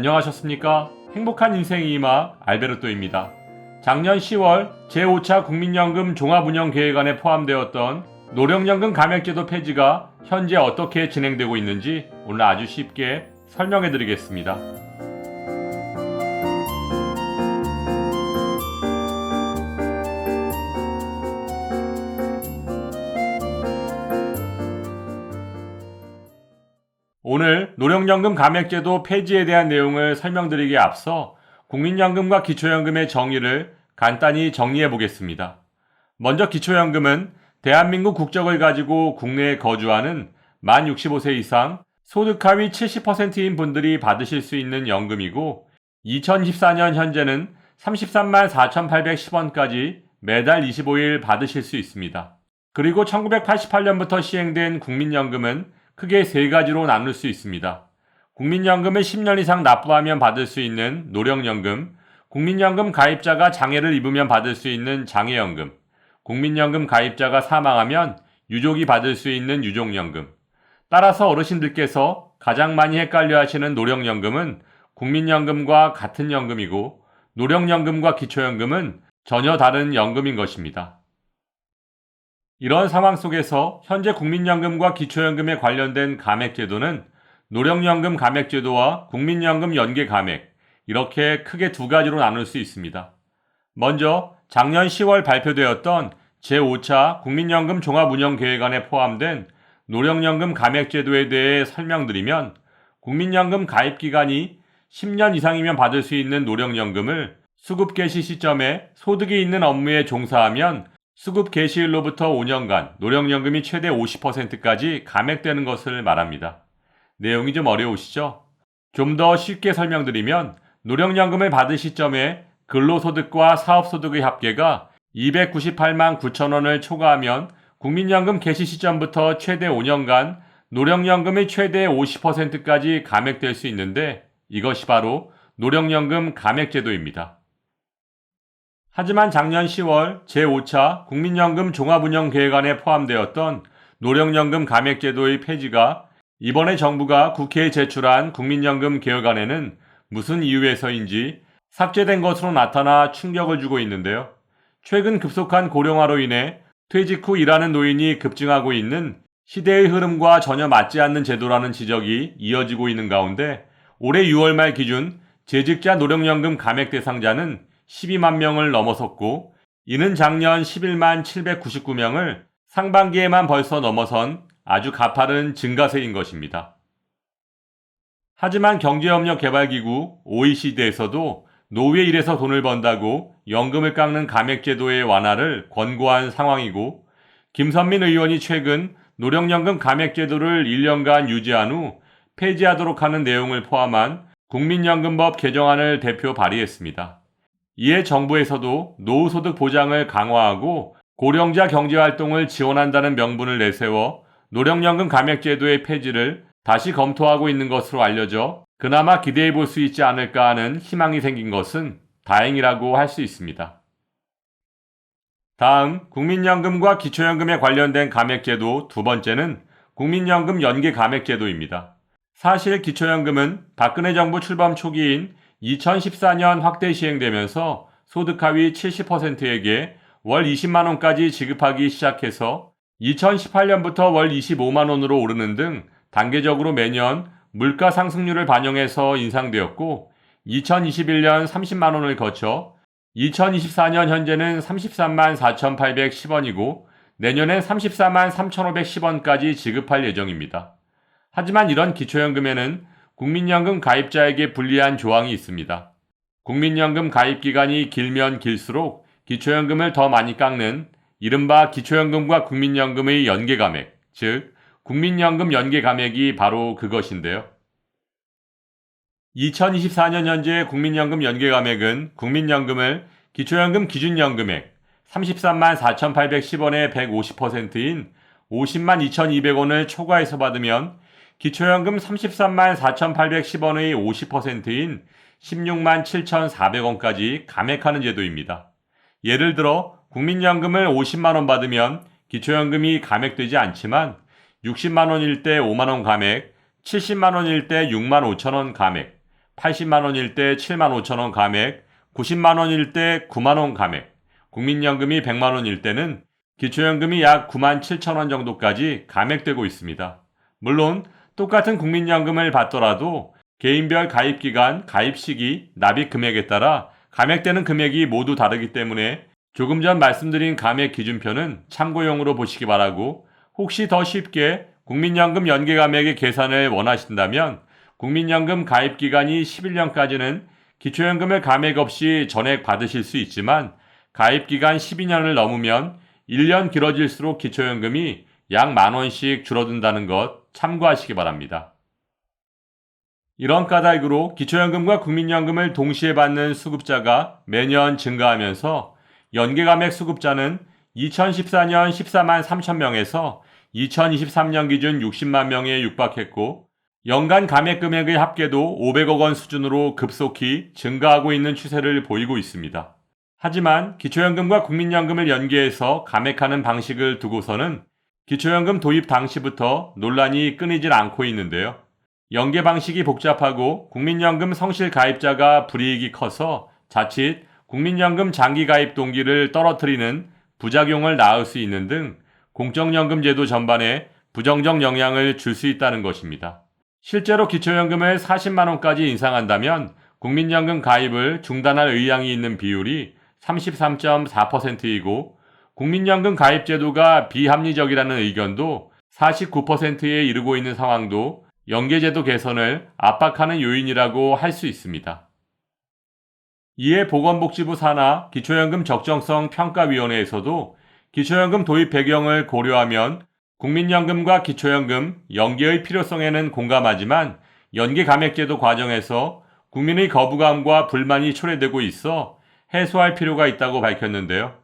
안녕하셨습니까? 행복한 인생의 이마 알베르토입니다. 작년 10월 제5차 국민연금 종합운영계획안에 포함되었던 노령연금 감액제도 폐지가 현재 어떻게 진행되고 있는지 오늘 아주 쉽게 설명해 드리겠습니다. 오늘 노령연금 감액제도 폐지에 대한 내용을 설명드리기에 앞서 국민연금과 기초연금의 정의를 간단히 정리해 보겠습니다. 먼저 기초연금은 대한민국 국적을 가지고 국내에 거주하는 만 65세 이상 소득 하위 70%인 분들이 받으실 수 있는 연금이고 2024년 현재는 33만 4,810원까지 매달 25일 받으실 수 있습니다. 그리고 1988년부터 시행된 국민연금은 크게 세 가지로 나눌 수 있습니다. 국민연금을 10년 이상 납부하면 받을 수 있는 노령연금, 국민연금 가입자가 장애를 입으면 받을 수 있는 장애연금, 국민연금 가입자가 사망하면 유족이 받을 수 있는 유족연금. 따라서 어르신들께서 가장 많이 헷갈려 하시는 노령연금은 국민연금과 같은 연금이고 노령연금과 기초연금은 전혀 다른 연금인 것입니다. 이런 상황 속에서 현재 국민연금과 기초연금에 관련된 감액제도는 노령연금 감액제도와 국민연금 연계 감액, 이렇게 크게 두 가지로 나눌 수 있습니다. 먼저 작년 10월 발표되었던 제5차 국민연금 종합운영계획안에 포함된 노령연금 감액제도에 대해 설명드리면 국민연금 가입기간이 10년 이상이면 받을 수 있는 노령연금을 수급 개시 시점에 소득이 있는 업무에 종사하면 수급 개시일로부터 5년간 노령연금이 최대 50%까지 감액되는 것을 말합니다. 내용이 좀 어려우시죠? 좀 더 쉽게 설명드리면 노령연금을 받을 시점에 근로소득과 사업소득의 합계가 298만 9천 원을 초과하면 국민연금 개시 시점부터 최대 5년간 노령연금의 최대 50%까지 감액될 수 있는데 이것이 바로 노령연금 감액제도입니다. 하지만 작년 10월 제5차 국민연금 종합운영계획안에 포함되었던 노령연금 감액제도의 폐지가 이번에 정부가 국회에 제출한 국민연금 개혁안에는 무슨 이유에서인지 삭제된 것으로 나타나 충격을 주고 있는데요. 최근 급속한 고령화로 인해 퇴직 후 일하는 노인이 급증하고 있는 시대의 흐름과 전혀 맞지 않는 제도라는 지적이 이어지고 있는 가운데 올해 6월 말 기준 재직자 노령연금 감액 대상자는 12만 명을 넘어섰고 이는 작년 11만 799명을 상반기에만 벌써 넘어선 아주 가파른 증가세인 것입니다. 하지만 경제협력개발기구 OECD에서도 노후에 일해서 돈을 번다고 연금을 깎는 감액제도의 완화를 권고한 상황이고 김선민 의원이 최근 노령연금 감액제도를 1년간 유지한 후 폐지하도록 하는 내용을 포함한 국민연금법 개정안을 대표 발의했습니다. 이에 정부에서도 노후소득 보장을 강화하고 고령자 경제활동을 지원한다는 명분을 내세워 노령연금 감액제도의 폐지를 다시 검토하고 있는 것으로 알려져 그나마 기대해 볼 수 있지 않을까 하는 희망이 생긴 것은 다행이라고 할 수 있습니다. 다음 국민연금과 기초연금에 관련된 감액제도 두 번째는 국민연금 연계 감액제도입니다. 사실 기초연금은 박근혜 정부 출범 초기인 2014년 확대 시행되면서 소득 하위 70%에게 월 20만 원까지 지급하기 시작해서 2018년부터 월 25만 원으로 오르는 등 단계적으로 매년 물가 상승률을 반영해서 인상되었고 2021년 30만 원을 거쳐 2024년 현재는 33만 4,810원이고 내년엔 34만 3,510원까지 지급할 예정입니다. 하지만 이런 기초연금에는 국민연금 가입자에게 불리한 조항이 있습니다. 국민연금 가입 기간이 길면 길수록 기초연금을 더 많이 깎는 이른바 기초연금과 국민연금의 연계감액, 즉 국민연금 연계감액이 바로 그것인데요. 2024년 현재 국민연금 연계감액은 국민연금을 기초연금 기준연금액 33만 4,810원의 150%인 50만 2,200원을 초과해서 받으면 기초연금 33만 4,810원의 50%인 16만 7,400원까지 감액하는 제도입니다. 예를 들어 국민연금을 50만 원 받으면 기초연금이 감액되지 않지만 60만 원일 때 5만 원 감액, 70만 원일 때 6만 5천 원 감액, 80만원일 때 75,000원 감액, 90만원일 때 9만원 감액, 국민연금이 100만원일 때는 기초연금이 약 97,000원 정도까지 감액되고 있습니다. 물론 똑같은 국민연금을 받더라도 개인별 가입기간, 가입시기, 납입 금액에 따라 감액되는 금액이 모두 다르기 때문에 조금 전 말씀드린 감액 기준표는 참고용으로 보시기 바라고, 혹시 더 쉽게 국민연금 연계 감액의 계산을 원하신다면 국민연금 가입기간이 11년까지는 기초연금을 감액 없이 전액 받으실 수 있지만 가입기간 12년을 넘으면 1년 길어질수록 기초연금이 약 만원씩 줄어든다는 것 참고하시기 바랍니다. 이런 까닭으로 기초연금과 국민연금을 동시에 받는 수급자가 매년 증가하면서 연계감액 수급자는 2014년 14만 3천 명에서 2023년 기준 60만 명에 육박했고, 연간 감액 금액의 합계도 500억 원 수준으로 급속히 증가하고 있는 추세를 보이고 있습니다. 하지만 기초연금과 국민연금을 연계해서 감액하는 방식을 두고서는 기초연금 도입 당시부터 논란이 끊이질 않고 있는데요. 연계 방식이 복잡하고 국민연금 성실 가입자가 불이익이 커서 자칫 국민연금 장기 가입 동기를 떨어뜨리는 부작용을 낳을 수 있는 등 공적연금 제도 전반에 부정적 영향을 줄 수 있다는 것입니다. 실제로 기초연금을 40만원까지 인상한다면 국민연금 가입을 중단할 의향이 있는 비율이 33.4%이고 국민연금 가입 제도가 비합리적이라는 의견도 49%에 이르고 있는 상황도 연계제도 개선을 압박하는 요인이라고 할 수 있습니다. 이에 보건복지부 산하 기초연금 적정성 평가위원회에서도 기초연금 도입 배경을 고려하면 국민연금과 기초연금 연계의 필요성에는 공감하지만 연계 감액제도 과정에서 국민의 거부감과 불만이 초래되고 있어 해소할 필요가 있다고 밝혔는데요.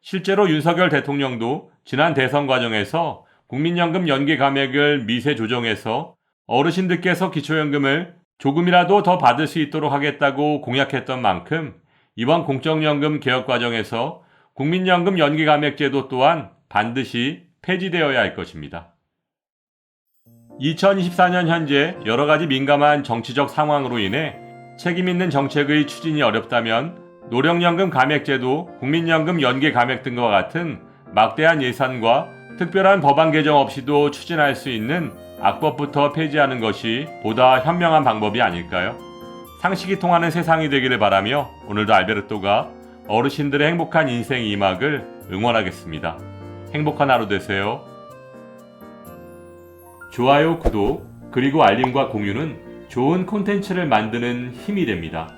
실제로 윤석열 대통령도 지난 대선 과정에서 국민연금 연계 감액을 미세 조정해서 어르신들께서 기초연금을 조금이라도 더 받을 수 있도록 하겠다고 공약했던 만큼 이번 공적연금 개혁 과정에서 국민연금 연계 감액 제도 또한 반드시 폐지되어야 할 것입니다. 2024년 현재 여러 가지 민감한 정치적 상황으로 인해 책임 있는 정책의 추진이 어렵다면 노령연금 감액제도, 국민연금 연계 감액 등과 같은 막대한 예산과 특별한 법안 개정 없이도 추진할 수 있는 악법부터 폐지하는 것이 보다 현명한 방법이 아닐까요? 상식이 통하는 세상이 되기를 바라며 오늘도 알베르토가 어르신들의 행복한 인생 2막을 응원하겠습니다. 행복한 하루 되세요. 좋아요, 구독, 그리고 알림과 공유는 좋은 콘텐츠를 만드는 힘이 됩니다.